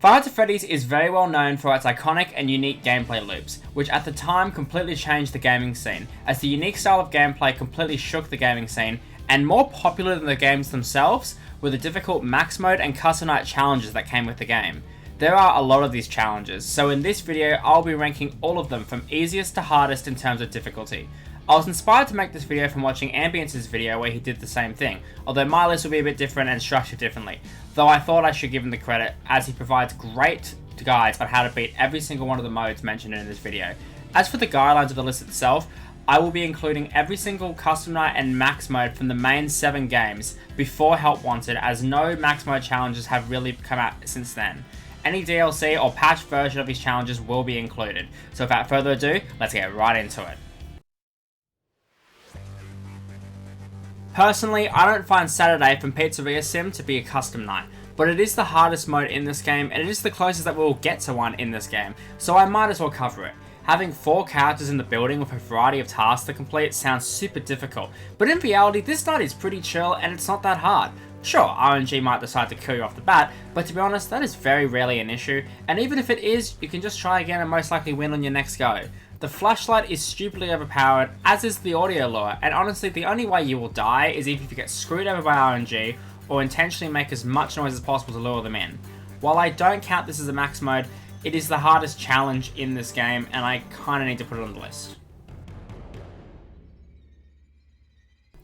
Five Nights at Freddy's is very well known for its iconic and unique gameplay loops, which at the time completely changed the gaming scene, as the unique style of gameplay completely shook the gaming scene, and more popular than the games themselves were the difficult max mode and custom night challenges that came with the game. There are a lot of these challenges, so in this video I'll be ranking all of them from easiest to hardest in terms of difficulty. I was inspired to make this video from watching Ambience's video where he did the same thing, although my list will be a bit different and structured differently, though I thought I should give him the credit as he provides great guides on how to beat every single one of the modes mentioned in this video. As for the guidelines of the list itself, I will be including every single custom night and max mode from the main 7 games before Help Wanted, as no max mode challenges have really come out since then. Any DLC or patched version of these challenges will be included, so without further ado, let's get right into it. Personally, I don't find Saturday from Pizzeria Sim to be a custom night, but it is the hardest mode in this game and it is the closest that we'll get to one in this game, so I might as well cover it. Having 4 characters in the building with a variety of tasks to complete sounds super difficult, but in reality this night is pretty chill and it's not that hard. Sure, RNG might decide to kill you off the bat, but to be honest that is very rarely an issue, and even if it is, you can just try again and most likely win on your next go. The flashlight is stupidly overpowered, as is the audio lure, and honestly the only way you will die is either if you get screwed over by RNG, or intentionally make as much noise as possible to lure them in. While I don't count this as a max mode, it is the hardest challenge in this game, and I kinda need to put it on the list.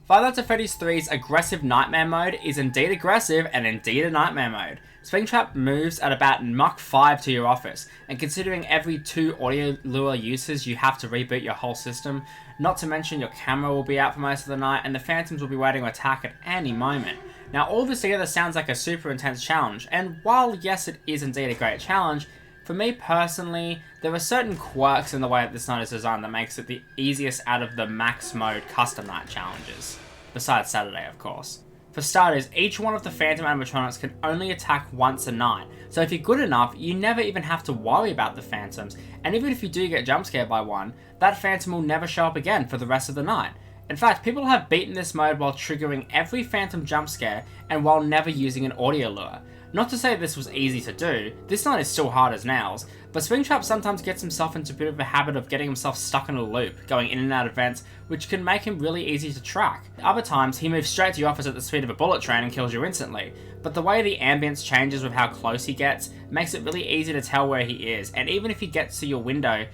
Five Nights at Freddy's 3's Aggressive Nightmare mode is indeed aggressive and indeed a nightmare mode. Springtrap moves at about Mach 5 to your office, and considering every 2 audio lure uses you have to reboot your whole system, not to mention your camera will be out for most of the night and the phantoms will be waiting to attack at any moment. Now all this together sounds like a super intense challenge, and while yes it is indeed a great challenge, for me personally, there are certain quirks in the way that this night is designed that makes it the easiest out of the max mode custom night challenges. Besides Saturday, of course. For starters, each one of the phantom animatronics can only attack once a night, so if you're good enough, you never even have to worry about the phantoms, and even if you do get jump scared by one, that phantom will never show up again for the rest of the night. In fact, people have beaten this mode while triggering every phantom jump scare and while never using an audio lure. Not to say this was easy to do, this night is still hard as nails, but Springtrap sometimes gets himself into a bit of a habit of getting himself stuck in a loop, going in and out of vents, which can make him really easy to track. Other times, he moves straight to your office at the speed of a bullet train and kills you instantly, but the way the ambience changes with how close he gets makes it really easy to tell where he is, and even if he gets to your window,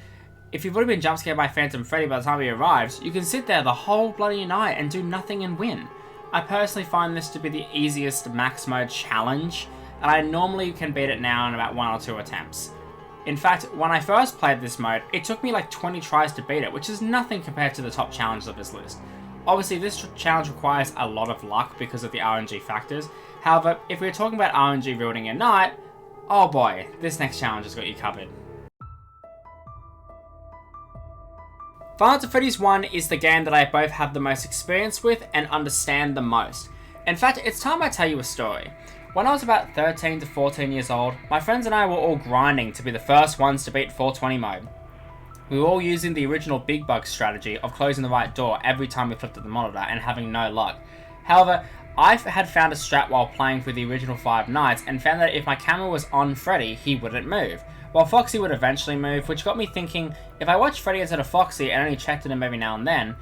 if you've already been jump scared by Phantom Freddy by the time he arrives, you can sit there the whole bloody night and do nothing and win. I personally find this to be the easiest max mode challenge, and I normally can beat it now in about 1 or 2 attempts. In fact, when I first played this mode, it took me like 20 tries to beat it, which is nothing compared to the top challenges of this list. Obviously, this challenge requires a lot of luck because of the RNG factors. However, if we're talking about RNG ruining your night, oh boy, this next challenge has got you covered. Five Nights at Freddy's 1 is the game that I both have the most experience with and understand the most. In fact, it's time I tell you a story. When I was about 13 to 14 years old, my friends and I were all grinding to be the first ones to beat 420 mode. We were all using the original big bug strategy of closing the right door every time we flipped at the monitor and having no luck. However, I had found a strat while playing for the original 5 Nights and found that if my camera was on Freddy, he wouldn't move, while Foxy would eventually move, which got me thinking, if I watched Freddy instead of Foxy and only checked at him every now and then,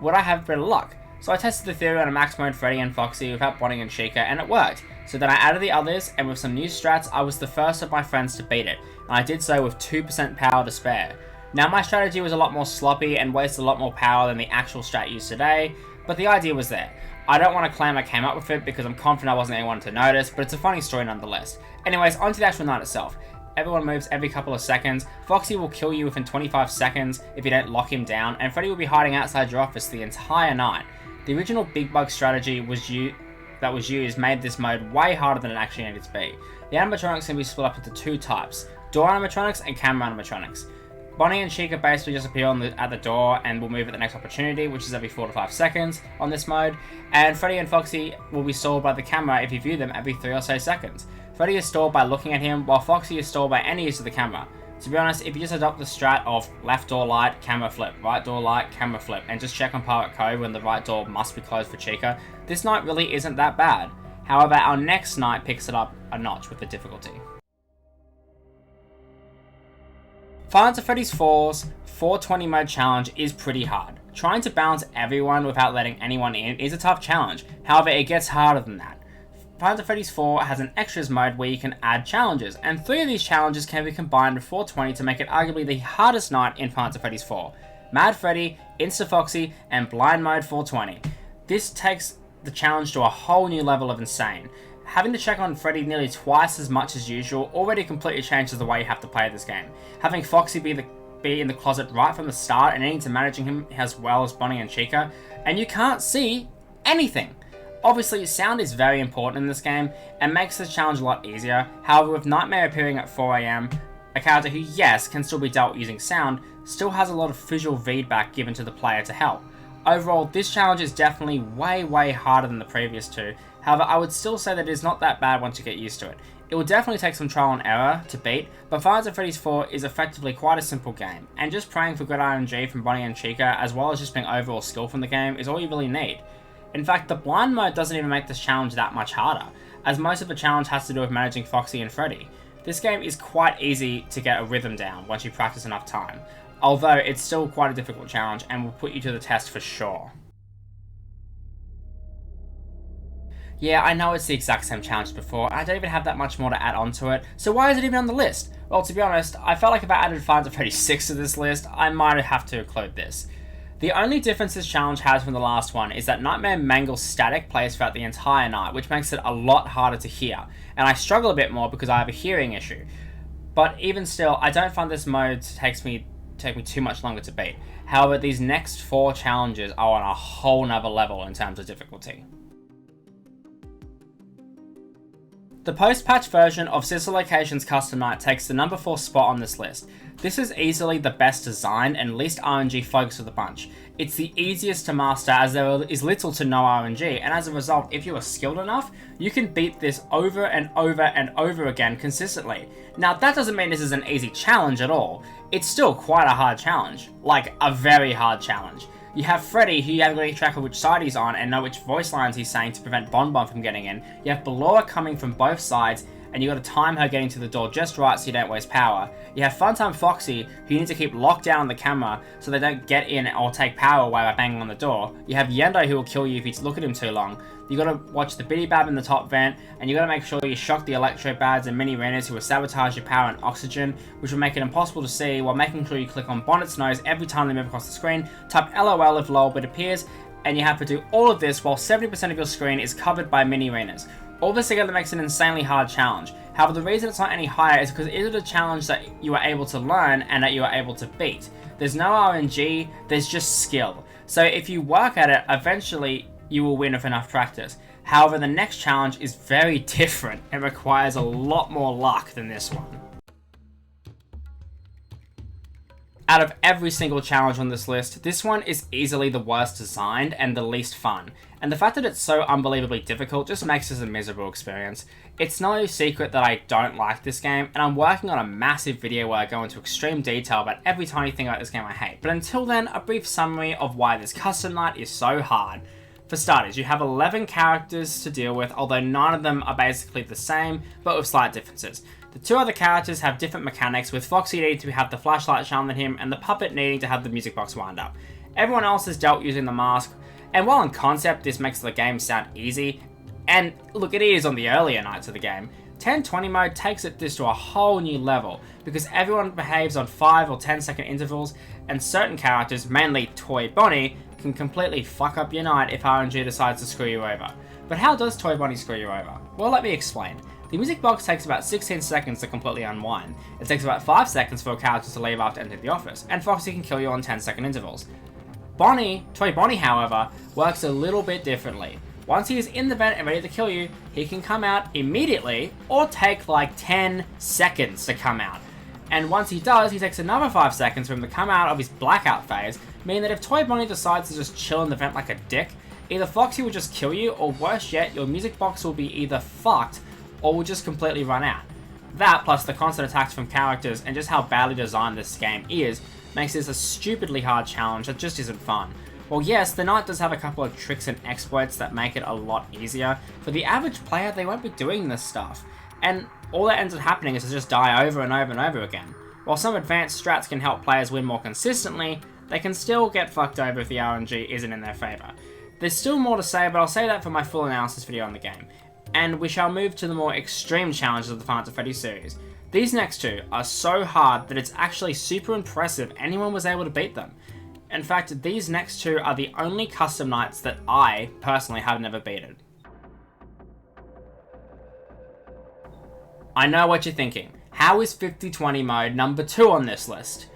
would I have better luck? So I tested the theory on a max mode Freddy and Foxy without Bonnie and Chica, and it worked. So then I added the others, and with some new strats, I was the first of my friends to beat it, and I did so with 2% power to spare. Now my strategy was a lot more sloppy and wasted a lot more power than the actual strat used today, but the idea was there. I don't want to claim I came up with it because I'm confident I wasn't anyone to notice, but it's a funny story nonetheless. Anyways, onto the actual night itself. Everyone moves every couple of seconds, Foxy will kill you within 25 seconds if you don't lock him down, and Freddy will be hiding outside your office the entire night. The original big bug strategy that was used made this mode way harder than it actually needed to be. The animatronics can be split up into 2 types, door animatronics and camera animatronics. Bonnie and Chica basically just appear at the door and will move at the next opportunity, which is every 4 to 5 seconds on this mode, and Freddy and Foxy will be stalled by the camera if you view them every 3 or so seconds. Freddy is stalled by looking at him, while Foxy is stalled by any use of the camera. To be honest, if you just adopt the strat of left door light, camera flip, right door light, camera flip, and just check on pirate code when the right door must be closed for Chica, this night really isn't that bad. However, our next night picks it up a notch with the difficulty. Five Nights at Freddy's 4's 420 mode challenge is pretty hard. Trying to balance everyone without letting anyone in is a tough challenge, however it gets harder than that. Five Nights at Freddy's 4 has an extras mode where you can add challenges, and 3 of these challenges can be combined with 420 to make it arguably the hardest night in Five Nights at Freddy's 4. Mad Freddy, Insta Foxy, and Blind Mode 420. This takes the challenge to a whole new level of insane. Having to check on Freddy nearly twice as much as usual already completely changes the way you have to play this game. Having Foxy be in the closet right from the start and needing to managing him as well as Bonnie and Chica, and you can't see anything. Obviously, sound is very important in this game and makes this challenge a lot easier. However, with Nightmare appearing at 4 AM, a character who, yes, can still be dealt using sound, still has a lot of visual feedback given to the player to help. Overall, this challenge is definitely way harder than the previous two. However, I would still say that it is not that bad once you get used to it. It will definitely take some trial and error to beat, but Five Nights at Freddy's 4 is effectively quite a simple game, and just praying for good RNG from Bonnie and Chica, as well as just being overall skill from the game, is all you really need. In fact, the blind mode doesn't even make this challenge that much harder, as most of the challenge has to do with managing Foxy and Freddy. This game is quite easy to get a rhythm down once you practice enough time, although it's still quite a difficult challenge and will put you to the test for sure. Yeah, I know it's the exact same challenge before, and I don't even have that much more to add on to it, so why is it even on the list? Well, to be honest, I felt like if I added Five Nights at Freddy's 6 to this list, I might have to include this. The only difference this challenge has from the last one is that Nightmare Mangle's static plays throughout the entire night, which makes it a lot harder to hear, and I struggle a bit more because I have a hearing issue. But even still, I don't find this mode take me too much longer to beat. However, these next 4 challenges are on a whole nother level in terms of difficulty. The post-patch version of Sister Location's Custom Night takes the number 4 spot on this list. This is easily the best designed and least RNG focused of the bunch. It's the easiest to master as there is little to no RNG, and as a result, if you are skilled enough, you can beat this over and over again consistently. Now that doesn't mean this is an easy challenge at all. It's still quite a hard challenge, like a very hard challenge. You have Freddy, who you have to keep track of which side he's on and know which voice lines he's saying to prevent Bon Bon from getting in. You have Ballora coming from both sides, and you got to time her getting to the door just right so you don't waste power. You have Funtime Foxy, who you need to keep locked down on the camera so they don't get in or take power away by banging on the door. You have Yendo, who will kill you if you look at him too long. You got to watch the Biddy Bab in the top vent, and you got to make sure you shock the Electro Bads and Mini Renas, who will sabotage your power and oxygen, which will make it impossible to see, while making sure you click on Bonnet's nose every time they move across the screen. Type LOL if lol bit appears, and you have to do all of this while 70% of your screen is covered by Mini Renas. All this together makes an insanely hard challenge. However, the reason it's not any higher is because it is a challenge that you are able to learn and that you are able to beat. There's no RNG, there's just skill. So if you work at it, eventually you will win with enough practice. However, the next challenge is very different and requires a lot more luck than this one. Out of every single challenge on this list, this one is easily the worst designed and the least fun. And the fact that it's so unbelievably difficult just makes this a miserable experience. It's no secret that I don't like this game, and I'm working on a massive video where I go into extreme detail about every tiny thing about this game I hate. But until then, a brief summary of why this custom night is so hard. For starters, you have 11 characters to deal with, although 9 of them are basically the same, but with slight differences. The 2 other characters have different mechanics, with Foxy needing to have the flashlight shine at him, and the puppet needing to have the music box wind up. Everyone else is dealt using the mask, and while in concept this makes the game sound easy, and look, it is on the earlier nights of the game, 1020 mode takes this to a whole new level, because everyone behaves on 5 or 10 second intervals, and certain characters, mainly Toy Bonnie, can completely fuck up your night if RNG decides to screw you over. But how does Toy Bonnie screw you over? Well, let me explain. The music box takes about 16 seconds to completely unwind. It takes about 5 seconds for a character to leave after entering the office, and Foxy can kill you on 10-second intervals. Toy Bonnie, however, works a little bit differently. Once he is in the vent and ready to kill you, he can come out immediately, or take like 10 seconds to come out. And once he does, he takes another 5 seconds for him to come out of his blackout phase, meaning that if Toy Bonnie decides to just chill in the vent like a dick, either Foxy will just kill you, or worse yet, your music box will be either fucked, or will just completely run out. That, plus the constant attacks from characters, and just how badly designed this game is, makes this a stupidly hard challenge that just isn't fun. Well, yes, the night does have a couple of tricks and exploits that make it a lot easier. For the average player, they won't be doing this stuff, and all that ends up happening is to just die over and over and over again. While some advanced strats can help players win more consistently, they can still get fucked over if the RNG isn't in their favour. There's still more to say, but I'll say that for my full analysis video on the game. And we shall move to the more extreme challenges of the Five Nights at Freddy's series. These next two are so hard that it's actually super impressive anyone was able to beat them. In fact, these next two are the only custom nights that I, personally, have never beaten. I know what you're thinking. How is 50-20 mode number 2 on this list?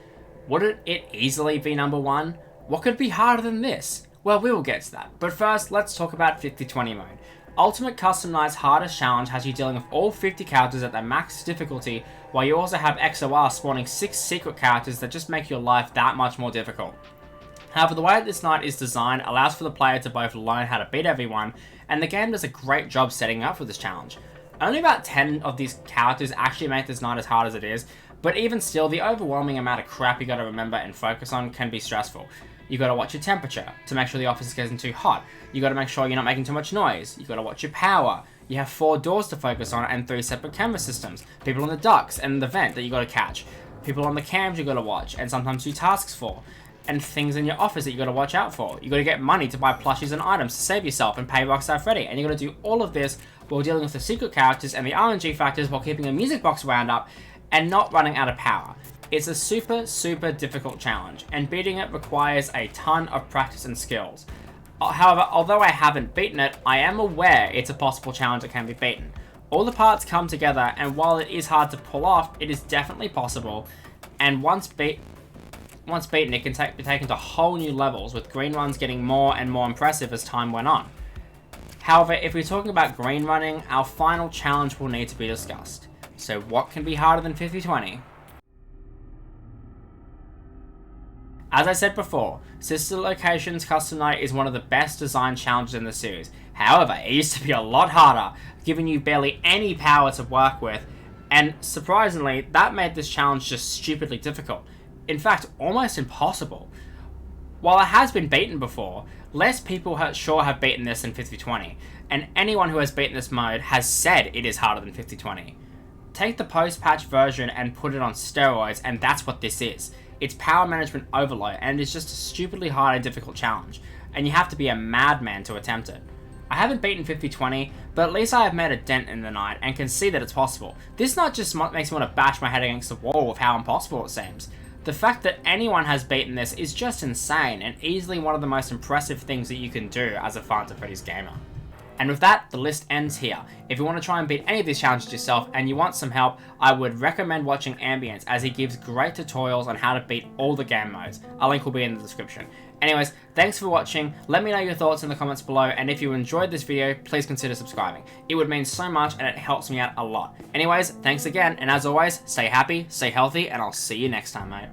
Wouldn't it easily be number 1? What could be harder than this? Well, we will get to that. But first, let's talk about 50-20 mode. Ultimate Custom Night's hardest challenge has you dealing with all 50 characters at their max difficulty, while you also have XOR spawning 6 secret characters that just make your life that much more difficult. However, the way that this night is designed allows for the player to both learn how to beat everyone, and the game does a great job setting up for this challenge. Only about 10 of these characters actually make this night as hard as it is, but even still, the overwhelming amount of crap you gotta remember and focus on can be stressful. You gotta watch your temperature to make sure the office is getting too hot. You gotta make sure you're not making too much noise. You gotta watch your power. You have 4 doors to focus on and 3 separate camera systems. People on the ducts and the vent that you gotta catch. People on the cams you gotta watch and sometimes do tasks for. And things in your office that you gotta watch out for. You gotta get money to buy plushies and items to save yourself and pay Rockstar Freddy. And you gotta do all of this while dealing with the secret characters and the RNG factors while keeping a music box wound up and not running out of power. It's a super difficult challenge, and beating it requires a ton of practice and skills. However, although I haven't beaten it, I am aware it's a possible challenge that can be beaten. All the parts come together, and while it is hard to pull off, it is definitely possible, and once beaten, it can be taken to whole new levels, with green runs getting more and more impressive as time went on. However, if we're talking about green running, our final challenge will need to be discussed. So what can be harder than 50-20? As I said before, Sister Location's Custom Night is one of the best designed challenges in the series. However, it used to be a lot harder, giving you barely any power to work with, and surprisingly, that made this challenge just stupidly difficult. In fact, almost impossible. While it has been beaten before, less people have beaten this than 50-20, and anyone who has beaten this mode has said it is harder than 50-20. Take the post-patch version and put it on steroids, and that's what this is. It's power management overload, and it's just a stupidly hard and difficult challenge, and you have to be a madman to attempt it. I haven't beaten 50-20, but at least I have made a dent in the night and can see that it's possible. This night just makes me want to bash my head against the wall with how impossible it seems. The fact that anyone has beaten this is just insane, and easily one of the most impressive things that you can do as a Five Nights at Freddy's gamer. And with that, the list ends here. If you want to try and beat any of these challenges yourself and you want some help, I would recommend watching Ambience, as he gives great tutorials on how to beat all the game modes. A link will be in the description. Anyways, thanks for watching. Let me know your thoughts in the comments below, and if you enjoyed this video, please consider subscribing. It would mean so much and it helps me out a lot. Anyways, thanks again, and as always, stay happy, stay healthy, and I'll see you next time, mate.